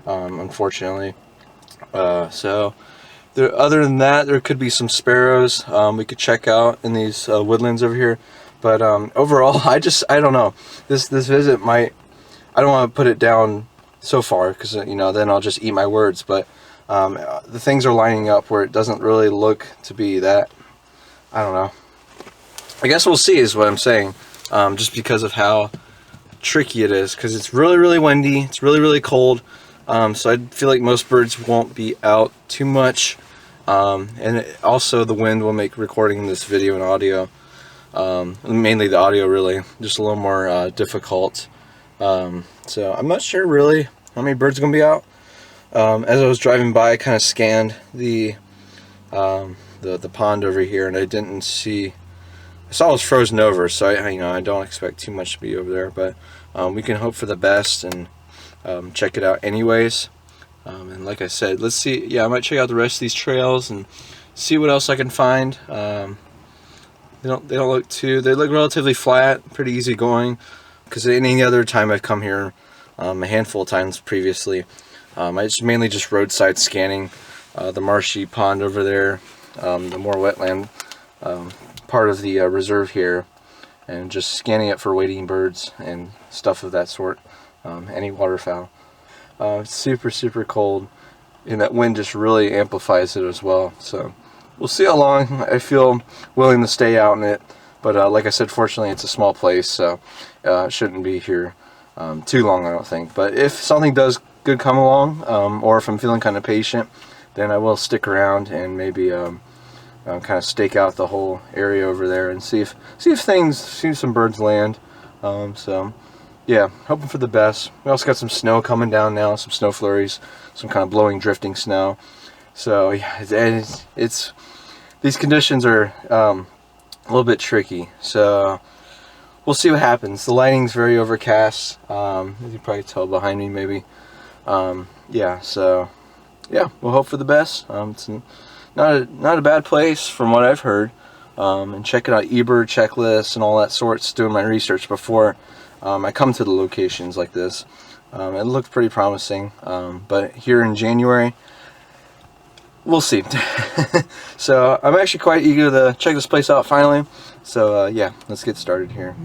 unfortunately. So there, other than that, there could be some sparrows we could check out in these woodlands over here. But overall, I don't know. This visit might, I don't want to put it down so far because then I'll just eat my words. But the things are lining up where it doesn't really look to be that. I don't know. I guess we'll see is what I'm saying. Just because of how tricky it is, because it's really windy. It's really cold. So I feel like most birds won't be out too much. And also the wind will make recording this video and audio, mainly the audio, really just a little more difficult. So I'm not sure really how many birds are gonna be out. As I was driving by, I kind of scanned the pond over here, and I didn't see. I saw it was frozen over, so I don't expect too much to be over there. But we can hope for the best and check it out anyways. And like I said, let's see. Yeah, I might check out the rest of these trails and see what else I can find. They don't look too. They look relatively flat, pretty easy going. Because any other time I've come here, a handful of times previously, it's mainly just roadside scanning the marshy pond over there, the more wetland part of the reserve here, and just scanning it for wading birds and stuff of that sort. Any waterfowl. It's super cold, and that wind just really amplifies it as well. So we'll see how long I feel willing to stay out in it. But like I said, fortunately it's a small place, so it shouldn't be here too long, I don't think. But if something does good come along, or if I'm feeling kind of patient, then I will stick around and maybe kind of stake out the whole area over there and see if some birds land. So yeah, hoping for the best. We also got some snow coming down now, some snow flurries, some kind of blowing, drifting snow. So yeah, it's these conditions are a little bit tricky. So we'll see what happens. The lighting's very overcast. As you can probably tell behind me, maybe. Yeah. So yeah, we'll hope for the best. It's not a bad place from what I've heard. And checking out eBird checklists and all that sorts, doing my research before I come to the locations like this. It looked pretty promising, but here in January, we'll see. So I'm actually quite eager to check this place out finally. So yeah, let's get started here.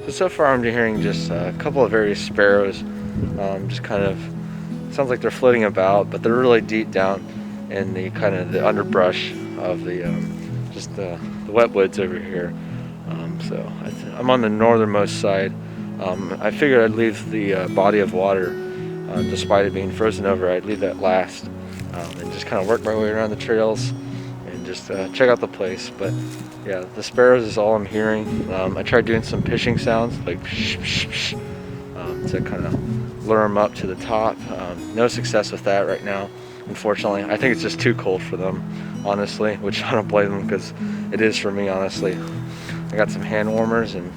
So far I'm hearing just a couple of various sparrows, just kind of, sounds like they're floating about, but they're really deep down in the kind of the underbrush of the just the wet woods over here. So I'm on the northernmost side. I figured I'd leave the body of water, despite it being frozen over, I'd leave that last, and just kind of work my way around the trails and just check out the place. But yeah, the sparrows is all I'm hearing. I tried doing some pitching sounds, like psh, psh, psh, to kind of lure them up to the top. No success with that right now, unfortunately. I think it's just too cold for them, honestly, which I don't blame them, because it is for me, honestly. I got some hand warmers and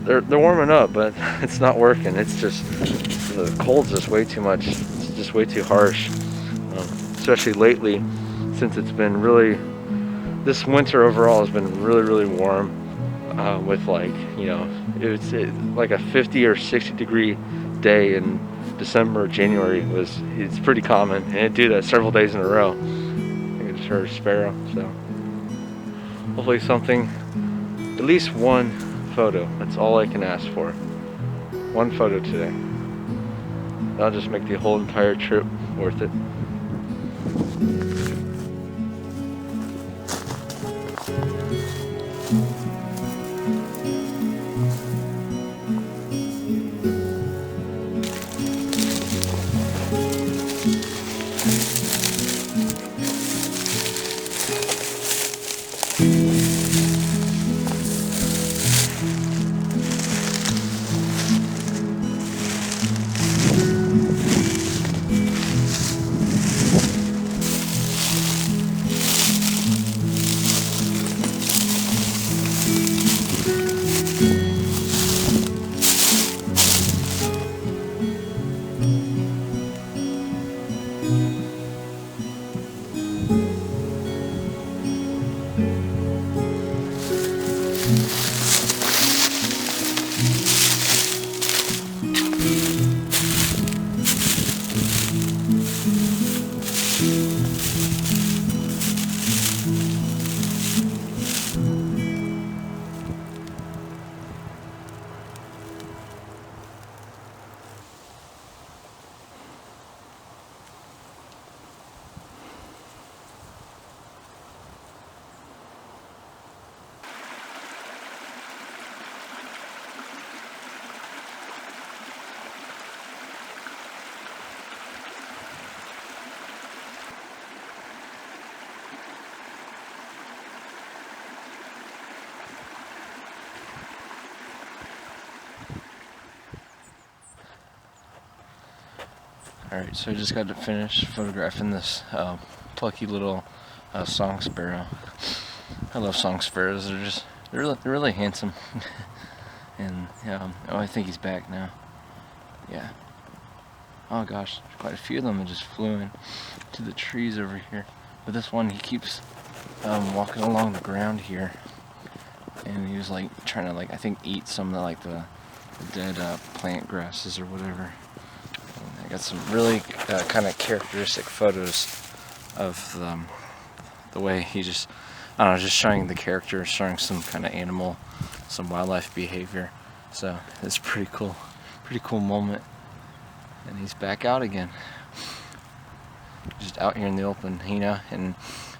they're warming up, but it's not working. It's just, the cold's just way too much. It's just way too harsh, especially lately, since it's been really, this winter overall has been really warm, with like, it's like a 50 or 60 degree day in December or January. It's pretty common, and it do that several days in a row. I just heard a sparrow, so hopefully something, at least one photo. That's all I can ask for. One photo today. That'll just make the whole entire trip worth it. Alright, so I just got to finish photographing this plucky little song sparrow. I love song sparrows. They're really handsome. And oh, I think he's back now. Yeah. Oh gosh, quite a few of them just flew in to the trees over here. But this one, he keeps walking along the ground here, and he was like trying to, like, I think eat some of the dead plant grasses or whatever. And I got some really kind of characteristic photos of the way he just, I don't know, just showing the character, showing some kind of animal, some wildlife behavior. So it's pretty cool moment. And he's back out again, just out here in the open, and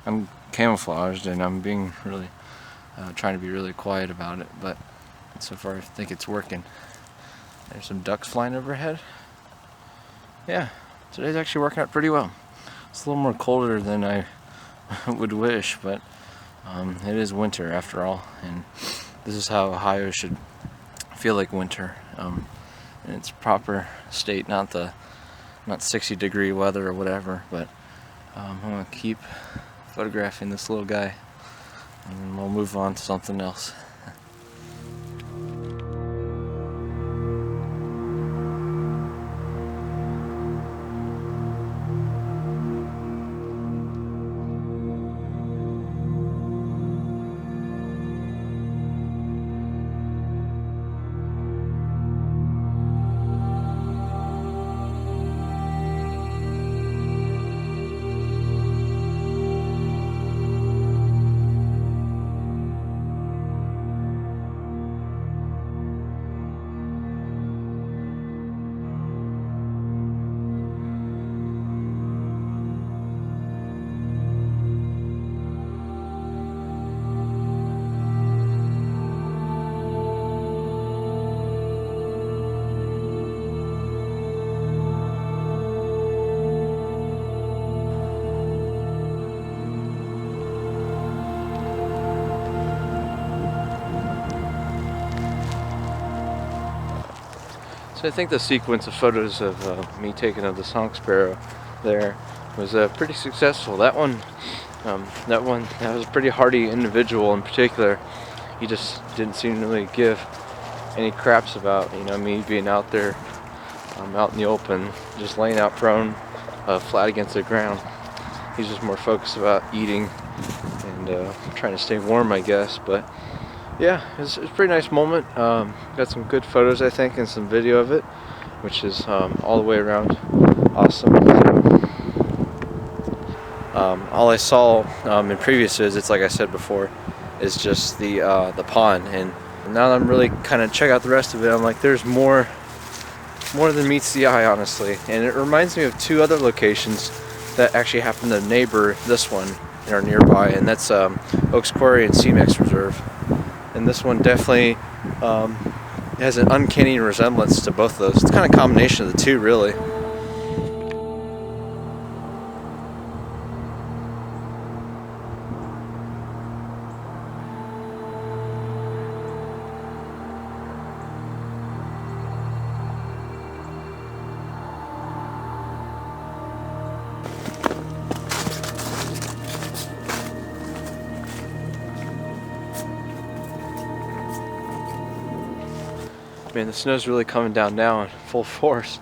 I'm camouflaged, and I'm being really trying to be really quiet about it, but so far I think it's working. There's some ducks flying overhead. Yeah, today's actually working out pretty well. It's a little more colder than I would wish, but it is winter after all, and this is how Ohio should feel like winter. In its proper state, not 60-degree weather or whatever, but I'm gonna keep photographing this little guy, and then we'll move on to something else. So I think the sequence of photos of me taking of the song sparrow there was pretty successful. That was a pretty hardy individual in particular. He just didn't seem to really give any craps about me being out there, out in the open, just laying out prone, flat against the ground. He's just more focused about eating and trying to stay warm, I guess. But yeah, it's a pretty nice moment. Got some good photos, I think, and some video of it, which is all the way around awesome. All I saw in previous visits, like I said before, is just the pond, and now that I'm really kind of check out the rest of it, I'm like, there's more than meets the eye, honestly. And it reminds me of two other locations that actually happen to neighbor this one and are nearby, and that's Oaks Quarry and Scenic Reserve. And this one definitely has an uncanny resemblance to both of those. It's kind of a combination of the two, really. Man, the snow's really coming down now in full force,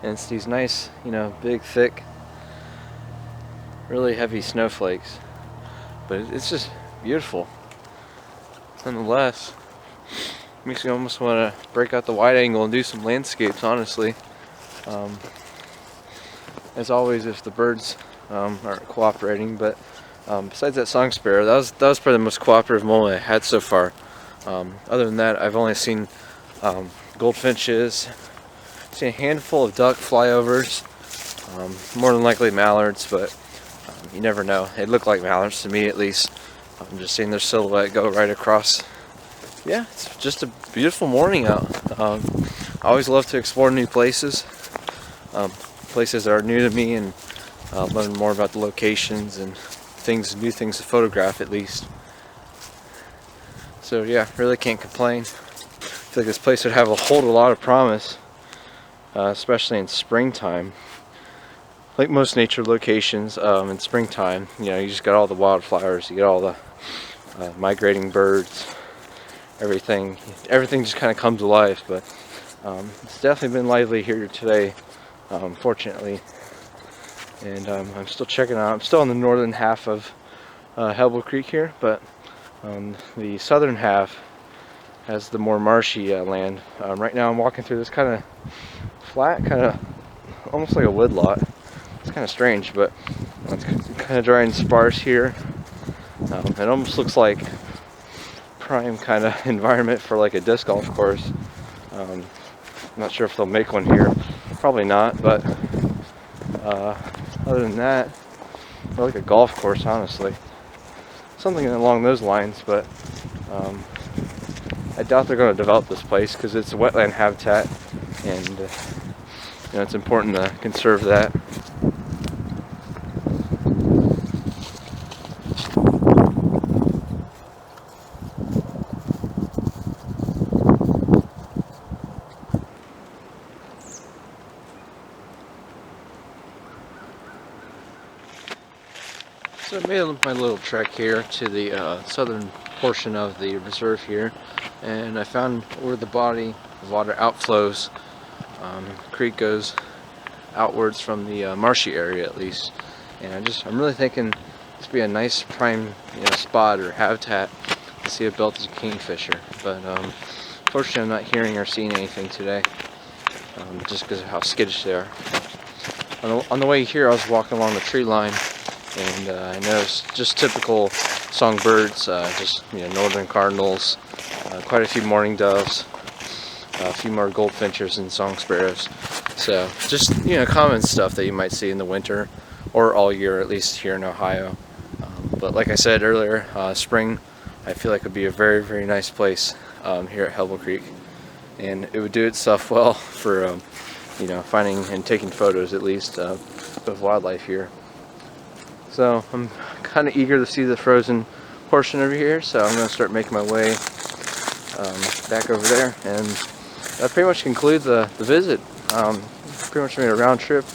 and it's these nice, big, thick, really heavy snowflakes. But it's just beautiful. Nonetheless, makes me almost want to break out the wide angle and do some landscapes, honestly. As always, if the birds aren't cooperating. But besides that song sparrow, that was probably the most cooperative moment I had so far. Other than that, I've only seen goldfinches, seen a handful of duck flyovers, more than likely mallards, but you never know. It looked like mallards to me, at least. I'm just seeing their silhouette go right across. Yeah, it's just a beautiful morning out. I always love to explore new places, places that are new to me, and learn more about the locations and new things to photograph, at least. So yeah, really can't complain. I feel like this place would hold a lot of promise, especially in springtime. like most nature locations, in springtime, you just got all the wildflowers, you got all the migrating birds, everything just kind of comes to life. But it's definitely been lively here today, fortunately. And I'm still checking out. I'm still in the northern half of Hebble Creek here, but the southern half has the more marshy land. Right now I'm walking through this kind of flat, kind of almost like a wood lot. It's kind of strange, but it's kind of dry and sparse here. It almost looks like prime kind of environment for like a disc golf course. I'm not sure if they'll make one here. Probably not, but other than that, more like a golf course, honestly. Something along those lines, but I doubt they're going to develop this place because it's a wetland habitat, and it's important to conserve that. So I made my little trek here to the southern portion of the reserve here, and I found where the body of water outflows. The creek goes outwards from the marshy area, at least, and I'm really thinking this would be a nice prime spot or habitat to see a belted kingfisher. But fortunately I'm not hearing or seeing anything today, just because of how skittish they are. On the way here I was walking along the tree line, and I noticed just typical songbirds, just northern cardinals, quite a few mourning doves, a few more goldfinches and song sparrows. So just common stuff that you might see in the winter or all year, at least here in Ohio. But like I said earlier, spring I feel like would be a very, very nice place here at Hebble Creek, and it would do itself well for finding and taking photos, at least, of wildlife here. So I'm kind of eager to see the frozen portion over here, so I'm going to start making my way back over there, and that pretty much concludes the visit. Pretty much made a round trip,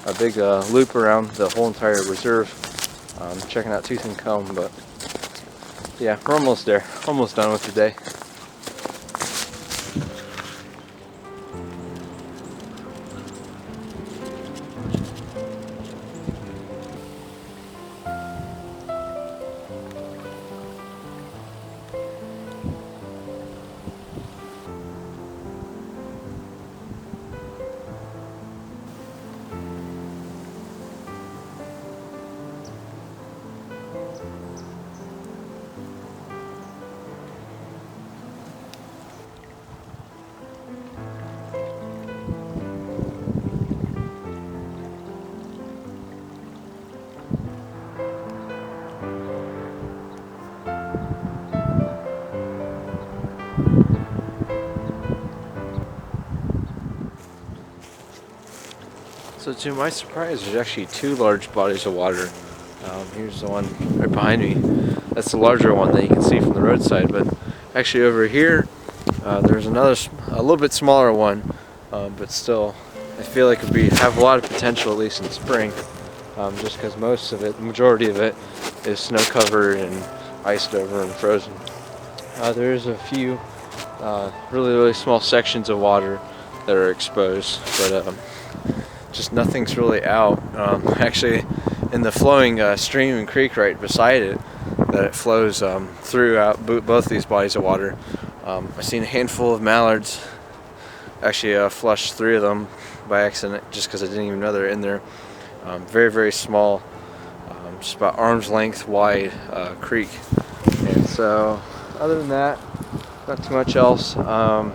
a big loop around the whole entire reserve, checking out tooth and comb. But yeah, we're almost there, almost done with the day. So to my surprise, there's actually two large bodies of water. Here's the one right behind me. That's the larger one that you can see from the roadside. But actually over here, there's another, a little bit smaller one, but still, I feel like it would have a lot of potential, at least in spring, just because most of it, the majority of it, is snow covered and iced over and frozen. There's a few really, really small sections of water that are exposed, but just nothing's really out. Actually, in the flowing stream and creek right beside it, that it flows throughout both these bodies of water, I've seen a handful of mallards. Actually flushed 3 of them by accident, just because I didn't even know they're in there. Very, very small, just about arm's length wide creek. And so other than that, not too much else. And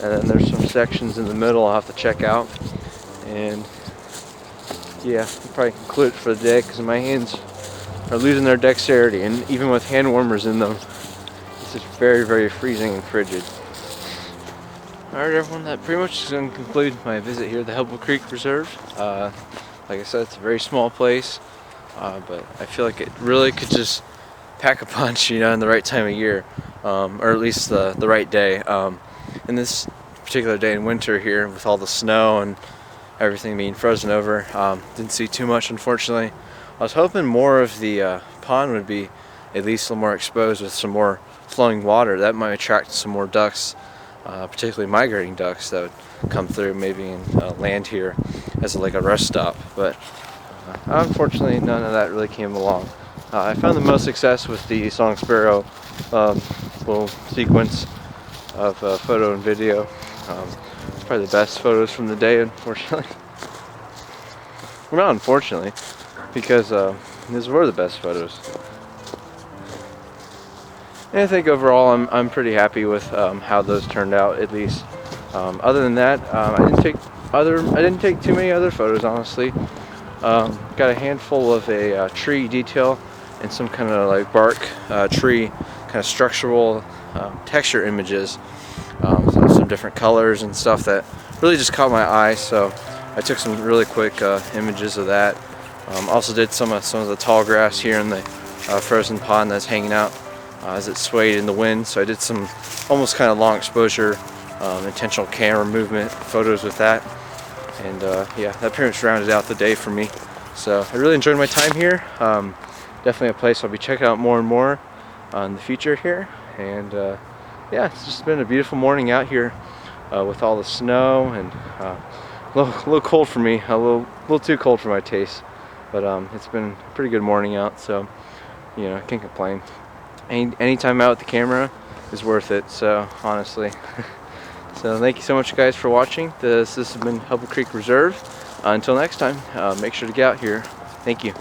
then there's some sections in the middle I'll have to check out. And yeah, I'll probably conclude it for the day because my hands are losing their dexterity, and even with hand warmers in them, it's just very, very freezing and frigid. Alright everyone, that pretty much is going to conclude my visit here at the Hebble Creek Reserve. Like I said, it's a very small place, but I feel like it really could just pack a punch, in the right time of year, or at least the right day. In this particular day in winter here, with all the snow and everything being frozen over. Didn't see too much, unfortunately. I was hoping more of the pond would be at least a little more exposed with some more flowing water. That might attract some more ducks, particularly migrating ducks that would come through maybe and land here as like a rest stop. But unfortunately, none of that really came along. I found the most success with the Song Sparrow little sequence of photo and video. It's probably the best photos from the day, unfortunately. Well, not unfortunately, because these were the best photos. And I think overall I'm pretty happy with how those turned out, at least. Other than that, I didn't take too many other photos, honestly. Got a handful of a tree detail and some kind of like bark tree kind of structural texture images, some different colors and stuff that really just caught my eye. So I took some really quick images of that. Also did some of the tall grass here in the frozen pond that's hanging out as it swayed in the wind. So I did some almost kind of long exposure, intentional camera movement photos with that. And yeah, that pretty much rounded out the day for me. So I really enjoyed my time here. Definitely a place I'll be checking out more and more in the future here. And yeah, it's just been a beautiful morning out here with all the snow, and a little cold for me, a little too cold for my taste. But it's been a pretty good morning out, so you know, I can't complain. Any time out with the camera is worth it, so honestly. So thank you so much, guys, for watching. This has been Hebble Creek Reserve. Until next time, make sure to get out here. Thank you.